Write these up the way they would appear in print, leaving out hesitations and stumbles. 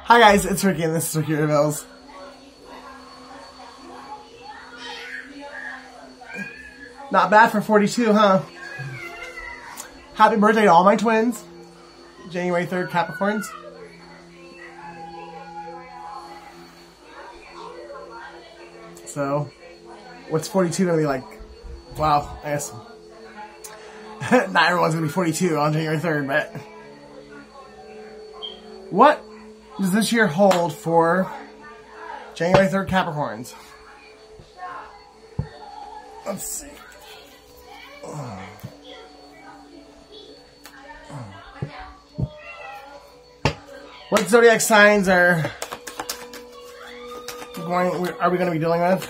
Hi guys, it's Ricky and this is Ricky Reveals. Not bad for 42, huh? Happy birthday to all my twins. January 3rd Capricorns. So, what's 42 gonna be like? Wow, I guess not everyone's gonna be 42 on January 3rd, but what does this year hold for January 3rd Capricorns? Let's see. What zodiac signs are we going to be dealing with?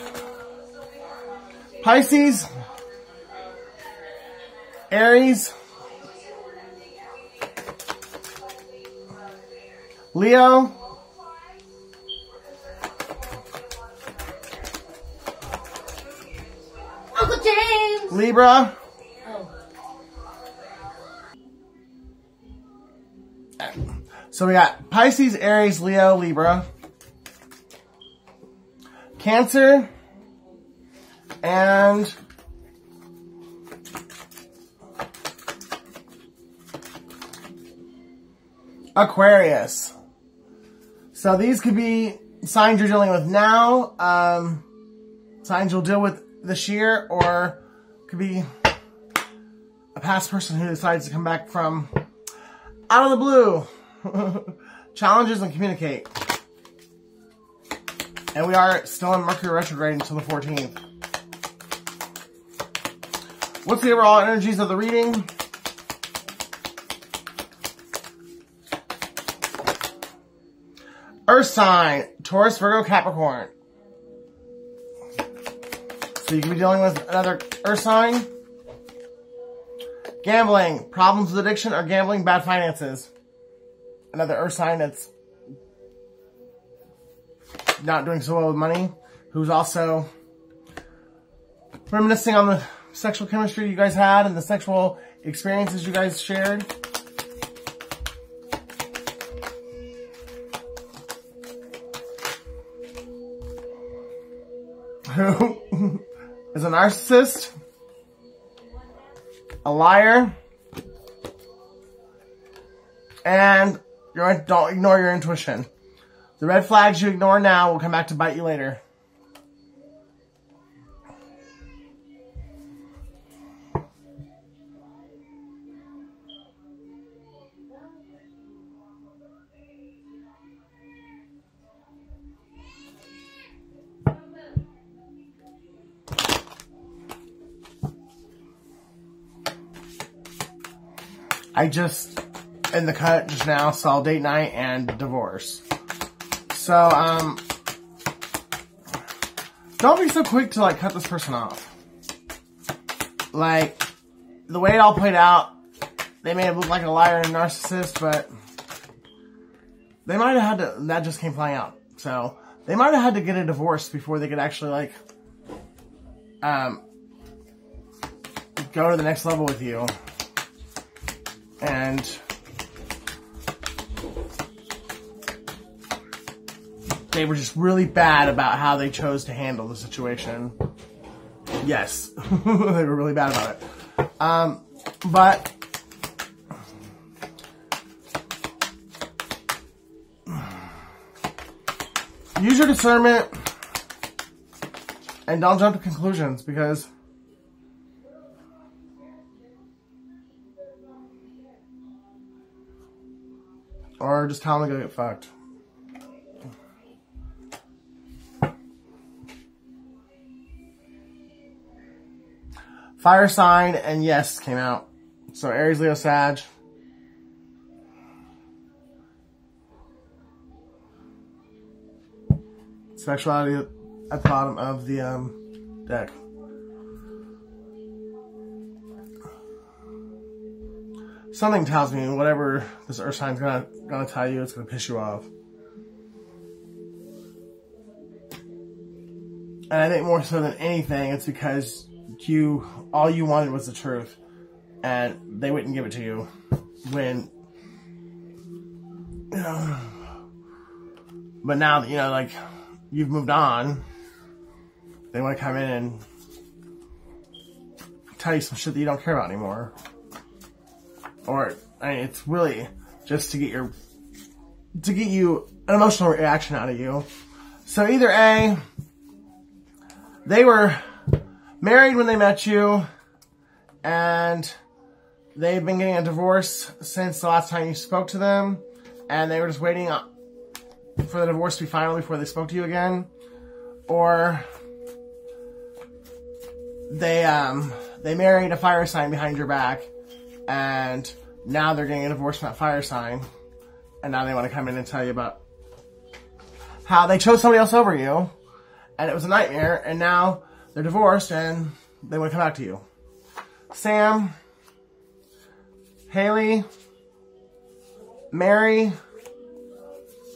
Pisces, Aries, Leo, Uncle James, Libra, so we got Pisces, Aries, Leo, Libra, Cancer, and Aquarius. So these could be signs you're dealing with now, signs you'll deal with this year, or could be a past person who decides to come back from out of the blue. Challenges and communicate. And we are still in Mercury retrograde until the 14th. What's the overall energies of the reading? Earth sign, Taurus, Virgo, Capricorn. So you could be dealing with another Earth sign. Gambling, problems with addiction or gambling, bad finances. Another Earth sign that's not doing so well with money, who's also reminiscing on the sexual chemistry you guys had and the sexual experiences you guys shared. Who is a narcissist, a liar, and don't ignore your intuition. The red flags you ignore now will come back to bite you later. I just, in the cut just now, saw date night and divorce. So, don't be so quick to, like, cut this person off. Like, the way it all played out, they may have looked like a liar and a narcissist, but they might have had to, that just came playing out. So, they might have had to get a divorce before they could actually, like, go to the next level with you. And they were just really bad about how they chose to handle the situation. Yes, they were really bad about it. But use your discernment and don't jump to conclusions, because or just tell them to go get fucked. Fire sign and yes came out. So Aries, Leo, Sag. Sexuality at the bottom of the deck. Something tells me whatever this earth sign's gonna tell you, it's gonna piss you off. And I think more so than anything, it's because all you wanted was the truth, and they wouldn't give it to you when But now that, you know, like, you've moved on, they want to come in and tell you some shit that you don't care about anymore. Or, I mean, it's really just to get you an emotional reaction out of you. So either A, they were married when they met you, and they've been getting a divorce since the last time you spoke to them, and they were just waiting for the divorce to be final before they spoke to you again. Or they married a fire sign behind your back, and now they're getting a divorce from that fire sign, and now they want to come in and tell you about how they chose somebody else over you, and it was a nightmare, and now they're divorced, and they want to come back to you. Sam, Haley, Mary,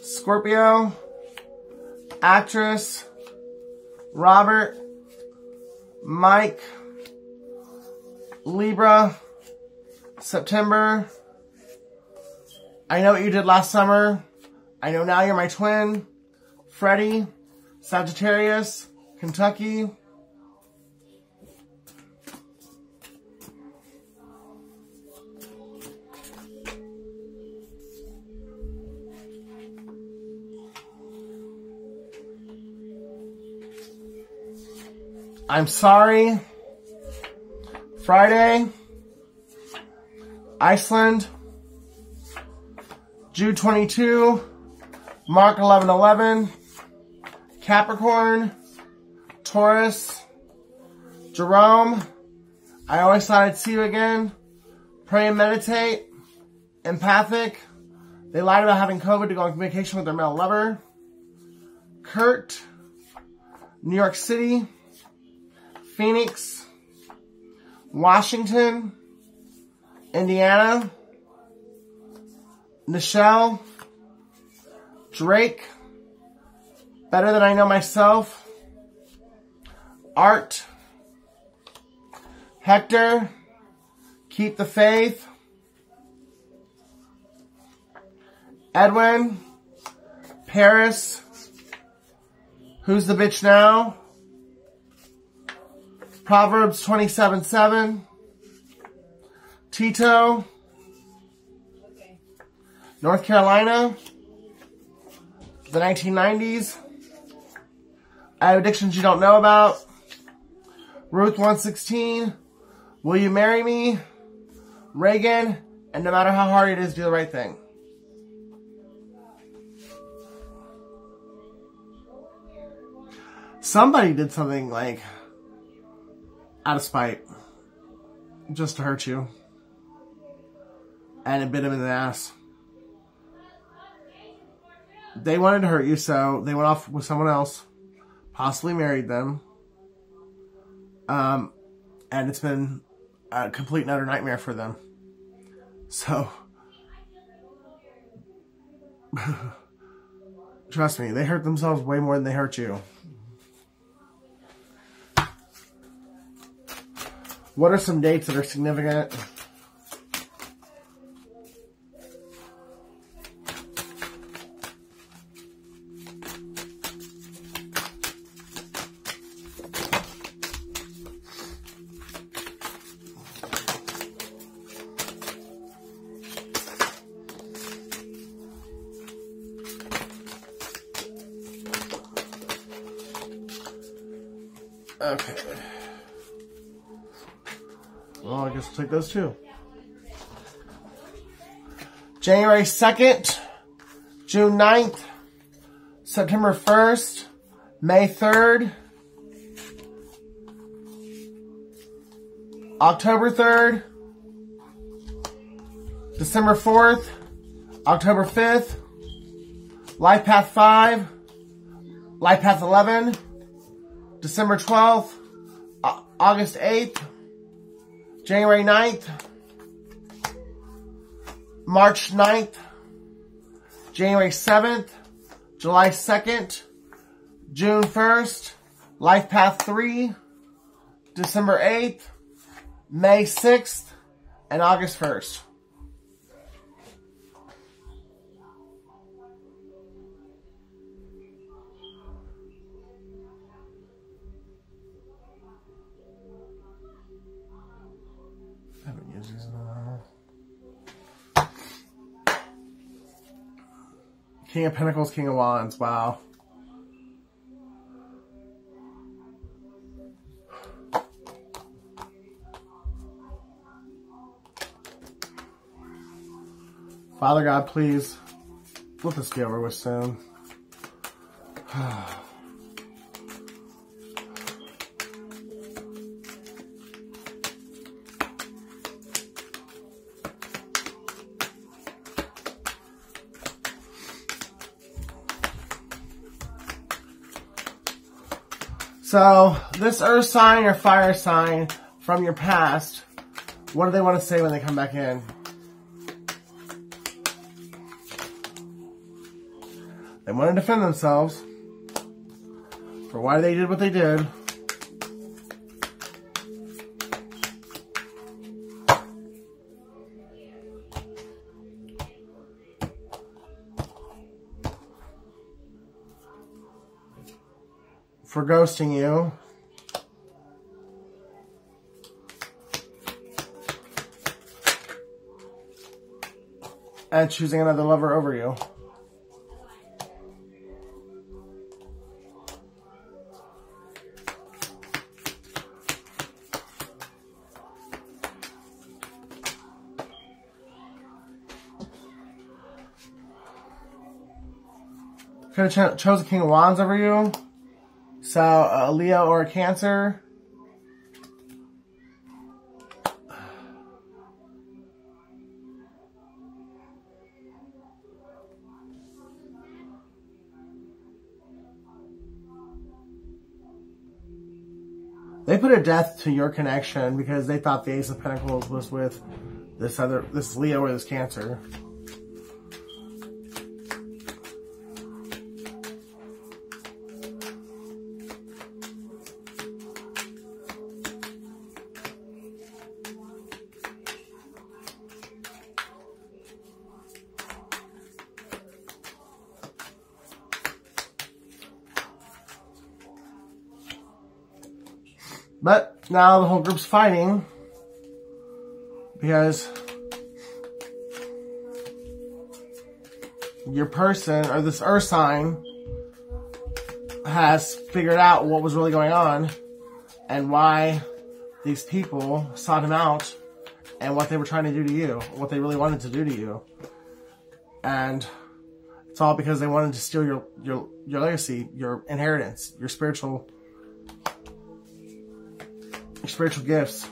Scorpio, actress, Robert, Mike, Libra, September. I know what you did last summer. I know now you're my twin. Freddie, Sagittarius, Kentucky. I'm sorry. Friday. Iceland. Jude 22. Mark 11:11. Capricorn. Taurus. Jerome. I always thought I'd see you again. Pray and meditate. Empathic. They lied about having COVID to go on vacation with their male lover. Kurt. New York City. Phoenix, Washington, Indiana, Nichelle, Drake, Better Than I Know Myself, Art, Hector, Keep the Faith, Edwin, Paris, Who's the Bitch Now? Proverbs 27:7. Tito. North Carolina. The 1990s. I have addictions you don't know about. Ruth 1:16. Will you marry me? Reagan. And no matter how hard it is, do the right thing. Somebody did something like out of spite, just to hurt you, and it bit him in the ass. They wanted to hurt you, so they went off with someone else, possibly married them, and it's been a complete and utter nightmare for them. So, trust me, they hurt themselves way more than they hurt you. What are some dates that are significant? Okay. Well, I guess we'll take those two. January 2nd, June 9th, September 1st, May 3rd, October 3rd, December 4th, October 5th, Life Path 5, Life Path 11, December 12th, August 8th, January 9th, March 9th, January 7th, July 2nd, June 1st, Life Path 3, December 8th, May 6th, and August 1st. King of Pentacles, King of Wands. Wow. Father God, please let this be over with soon. So, this earth sign or fire sign from your past, what do they want to say when they come back in? They want to defend themselves for why they did what they did. For ghosting you. And choosing another lover over you. Could have chosen King of Wands over you. So, a Leo or a Cancer. They put a death to your connection because they thought the Ace of Pentacles was with this Leo or this Cancer. But now the whole group's fighting because your person or this earth sign has figured out what was really going on and why these people sought him out and what they were trying to do to you, what they really wanted to do to you. And it's all because they wanted to steal your legacy, your inheritance, your spiritual gifts.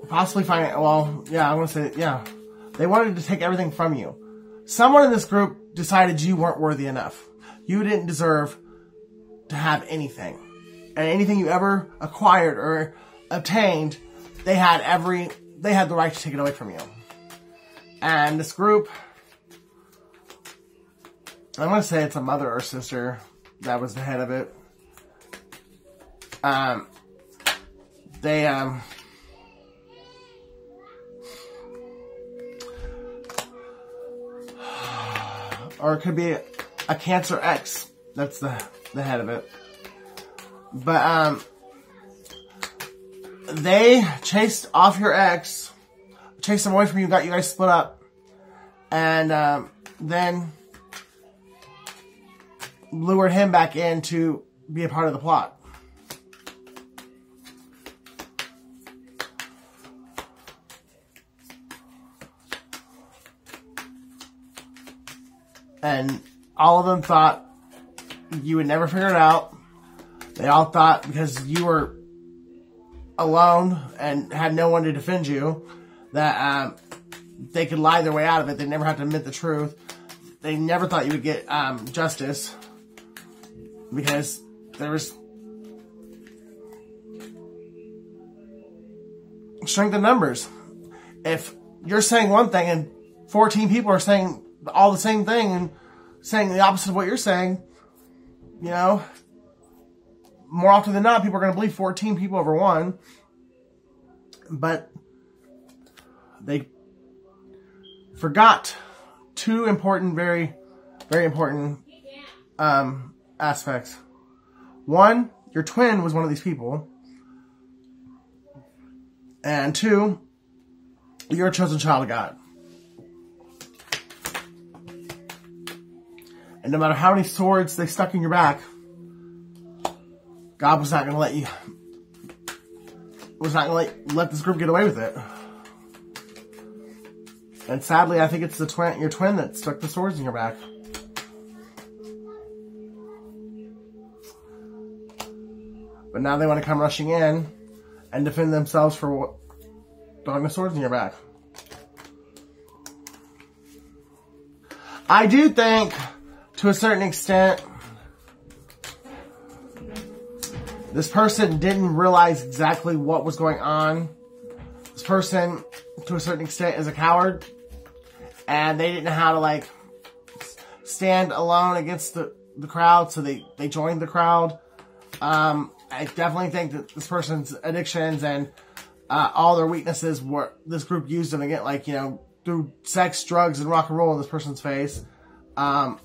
Possibly I want to say, yeah. They wanted to take everything from you. Someone in this group decided you weren't worthy enough. You didn't deserve to have anything. And anything you ever acquired or obtained, they had the right to take it away from you. And this group, I'm going to say it's a mother or sister that was the head of it. They, or it could be a Cancer X. That's the head of it. But, they chased off your ex, chased him away from you, got you guys split up, and, then lured him back in to be a part of the plot. And all of them thought you would never figure it out. They all thought because you were alone and had no one to defend you, that they could lie their way out of it. They never have to admit the truth. They never thought you would get justice because there was strength in numbers. If you're saying one thing and 14 people are saying all the same thing and saying the opposite of what you're saying, you know, more often than not, people are going to believe 14 people over one. But they forgot two important, very, very important aspects. One, your twin was one of these people. And 2, you're a chosen child of God. And no matter how many swords they stuck in your back, God was not going to let you, let this group get away with it. And sadly, I think it's your twin that stuck the swords in your back. But now they want to come rushing in and defend themselves for throwing the swords in your back. I do think, to a certain extent, this person didn't realize exactly what was going on. This person, to a certain extent, is a coward. And they didn't know how to, like, stand alone against the crowd, so they joined the crowd. I definitely think that this person's addictions and all their weaknesses were, this group used them to get, like, you know, through sex, drugs, and rock and roll in this person's face. And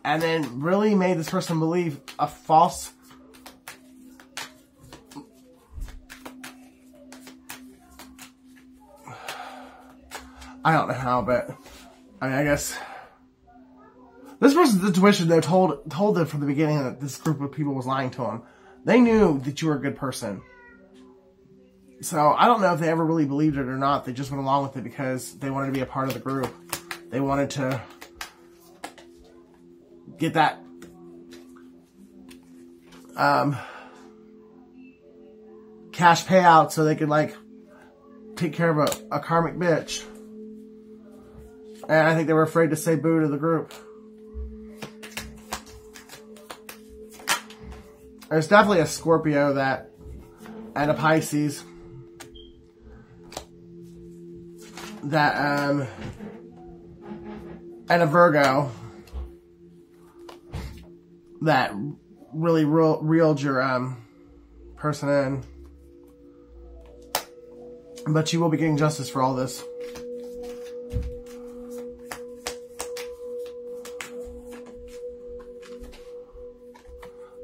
then really made this person believe a false... I don't know how, but... I mean, I guess... This person's intuition, though, told them from the beginning that this group of people was lying to them. They knew that you were a good person. So, I don't know if they ever really believed it or not. They just went along with it because they wanted to be a part of the group. They wanted to get that cash payout so they could, like, take care of a karmic bitch. And I think they were afraid to say boo to the group. There's definitely a Scorpio and a Pisces and a Virgo that really reeled your person in. But you will be getting justice for all this.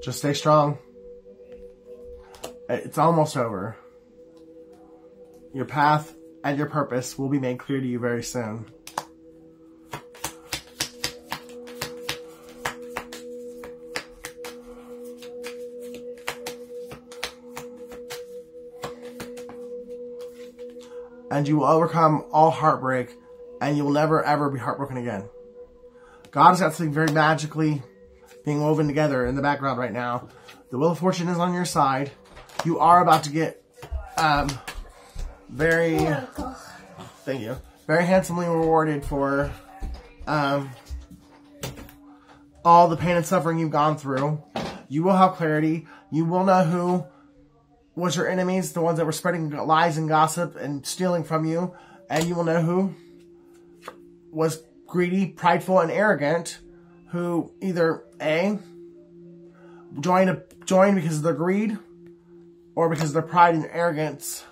Just stay strong. It's almost over. Your path and your purpose will be made clear to you very soon. And you will overcome all heartbreak, and you will never ever be heartbroken again. God has got something very magically being woven together in the background right now. The Wheel of Fortune is on your side. You are about to get very handsomely rewarded for all the pain and suffering you've gone through. You will have clarity. You will know who was your enemies, the ones that were spreading lies and gossip and stealing from you. And you will know who was greedy, prideful, and arrogant, who either A, joined because of their greed, or because of their pride and arrogance,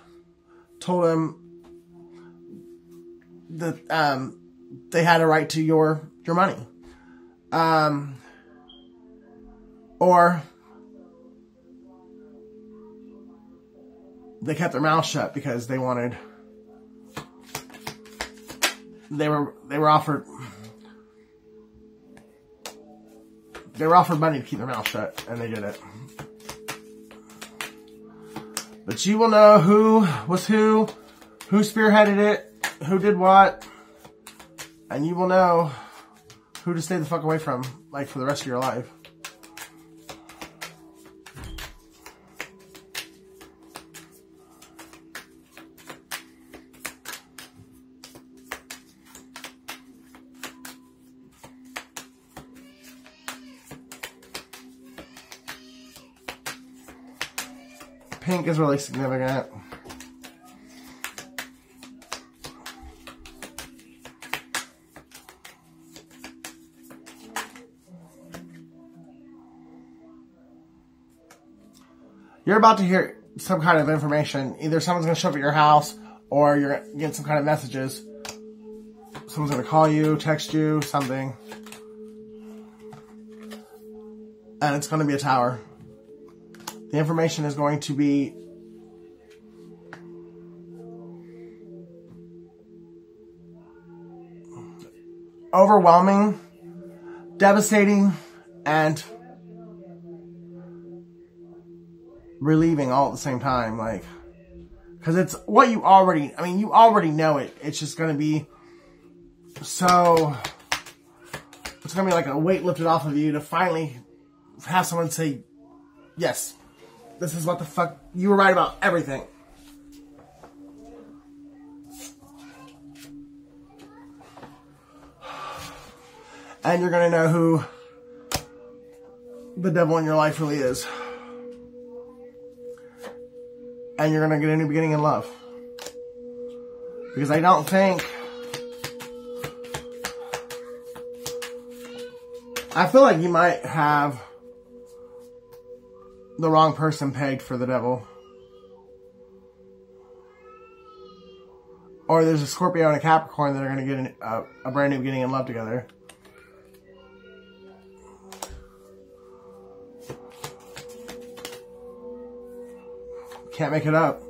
told them that they had a right to your money. Or they kept their mouth shut because they wanted, they were offered money to keep their mouth shut, and they did it. But you will know who was who spearheaded it, who did what, and you will know who to stay the fuck away from, like, for the rest of your life. Pink is really significant. You're about to hear some kind of information. Either someone's going to show up at your house, or you're going to get some kind of messages. Someone's going to call you, text you, something. And it's going to be a tower. The information is going to be overwhelming, devastating, and relieving all at the same time. Like, because it's what you already, I mean, you already know it. It's just going to be so, it's going to be like a weight lifted off of you to finally have someone say, yes, this is what the fuck, you were right about everything. And you're going to know who the devil in your life really is. And you're going to get a new beginning in love. Because I don't think, I feel like you might have the wrong person pegged for the devil. Or there's a Scorpio and a Capricorn that are going to get a brand new beginning in love together. Can't make it up.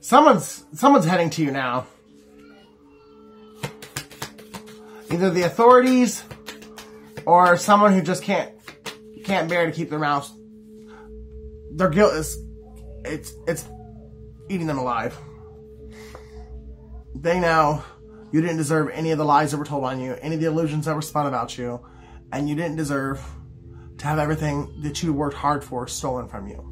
Someone's heading to you now. Either the authorities or someone who just can't bear to keep their mouth. Their guilt is, it's eating them alive. They know you didn't deserve any of the lies that were told on you, any of the illusions that were spun about you, and you didn't deserve to have everything that you worked hard for stolen from you.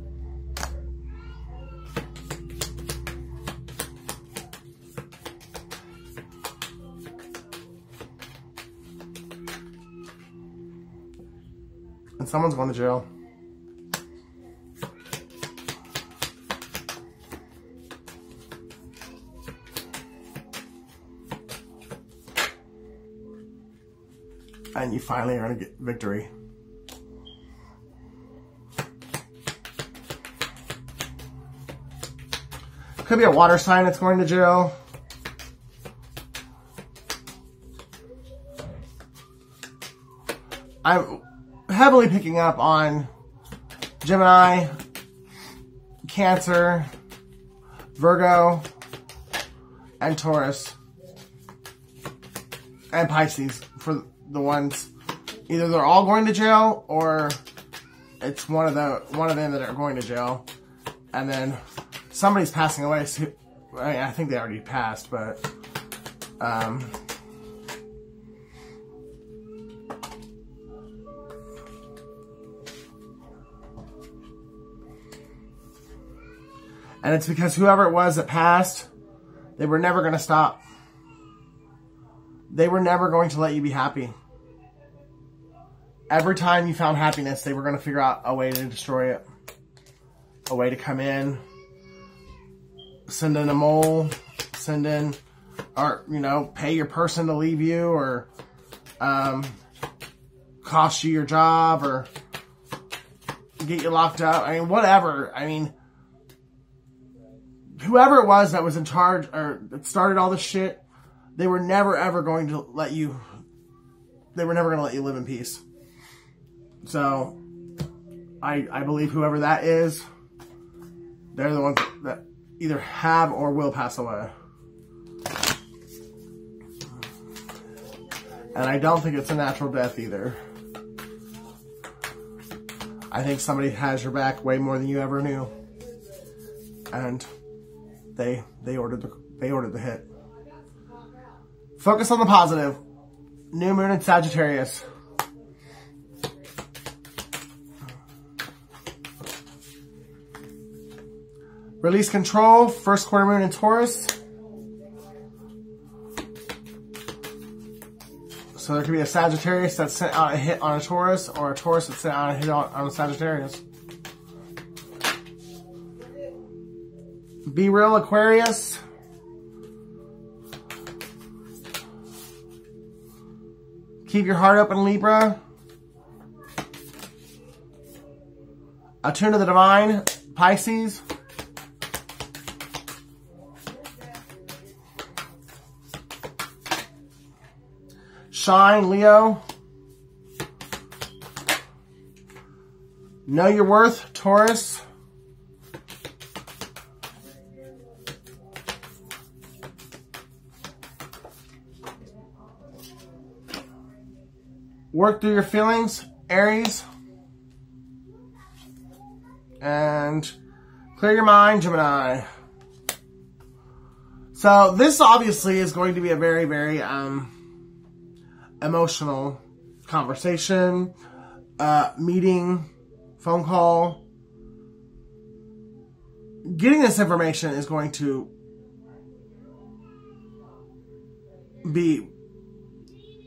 And someone's going to jail. And you finally are going to get victory. Could be a water sign that's going to jail. I'm heavily picking up on Gemini, Cancer, Virgo, and Taurus, and Pisces for the ones. Either they're all going to jail, or it's one of them that are going to jail, and then somebody's passing away. So, I think they already passed, but and it's because whoever it was that passed, they were never going to stop. They were never going to let you be happy. Every time you found happiness, they were going to figure out a way to destroy it. A way to come in, send in a mole, send in, or, you know, pay your person to leave you, or cost you your job, or get you locked up. I mean, whatever. I mean, whoever it was that was in charge or that started all this shit, they were never ever going to let you, they were never going to let you live in peace. So, I believe whoever that is, they're the ones that either have or will pass away. And I don't think it's a natural death either. I think somebody has your back way more than you ever knew. And they ordered the hit. Focus on the positive. New moon in Sagittarius. Release control. First quarter moon in Taurus. So there could be a Sagittarius that sent out a hit on a Taurus, or a Taurus that sent out a hit on a Sagittarius. Be real, Aquarius. Keep your heart open, Libra. Attune to the divine, Pisces. shine, Leo. Know your worth, Taurus. Work through your feelings, Aries. And clear your mind, Gemini. So this obviously is going to be a very, very emotional conversation, meeting, phone call. Getting this information is going to be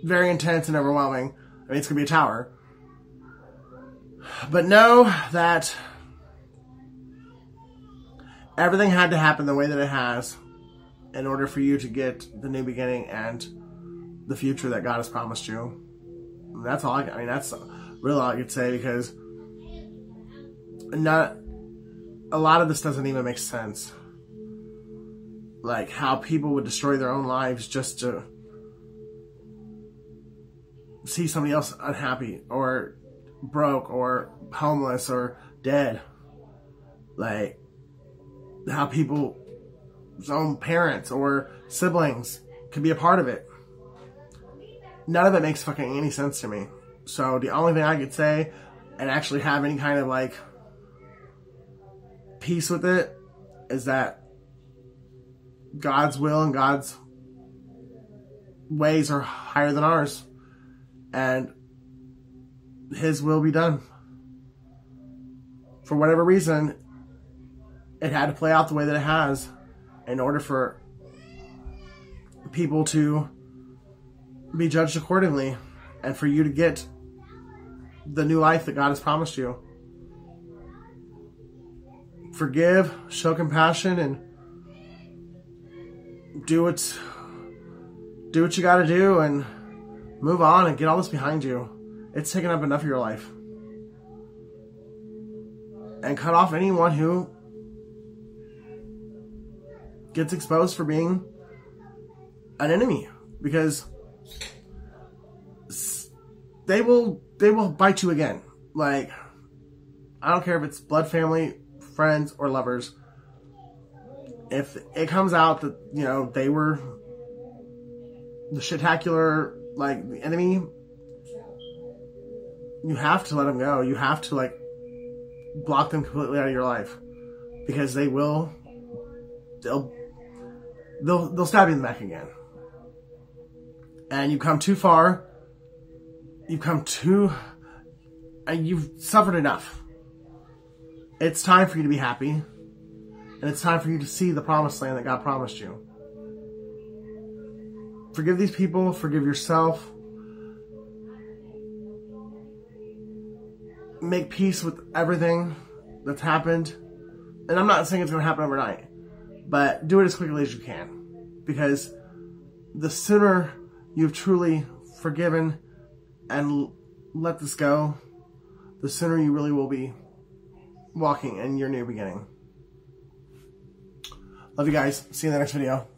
very intense and overwhelming. I mean, it's going to be a tower. But know that everything had to happen the way that it has in order for you to get the new beginning and the future that God has promised you. And that's all I mean, that's really all I could say, because not a lot of this doesn't even make sense. Like how people would destroy their own lives just to see somebody else unhappy or broke or homeless or dead. Like how people's own parents or siblings could be a part of it. None of it makes fucking any sense to me. So the only thing I could say and actually have any kind of like peace with it is that God's will and God's ways are higher than ours, and His will be done. For whatever reason, it had to play out the way that it has in order for people to be judged accordingly and for you to get the new life that God has promised you. Forgive, show compassion, and do what you got to do and move on and get all this behind you. It's taken up enough of your life. And cut off anyone who gets exposed for being an enemy, because they will bite you again. Like, I don't care if it's blood family, friends, or lovers. If it comes out that, you know, they were the shitacular, like, the enemy, you have to let them go. You have to, like, block them completely out of your life, because they'll stab you in the back again. And you've come too far. And you've suffered enough. It's time for you to be happy. And it's time for you to see the promised land that God promised you. Forgive these people. Forgive yourself. Make peace with everything that's happened. And I'm not saying it's going to happen overnight, but do it as quickly as you can. Because the sooner you've truly forgiven and let this go, the sooner you really will be walking in your new beginning. Love you guys. See you in the next video.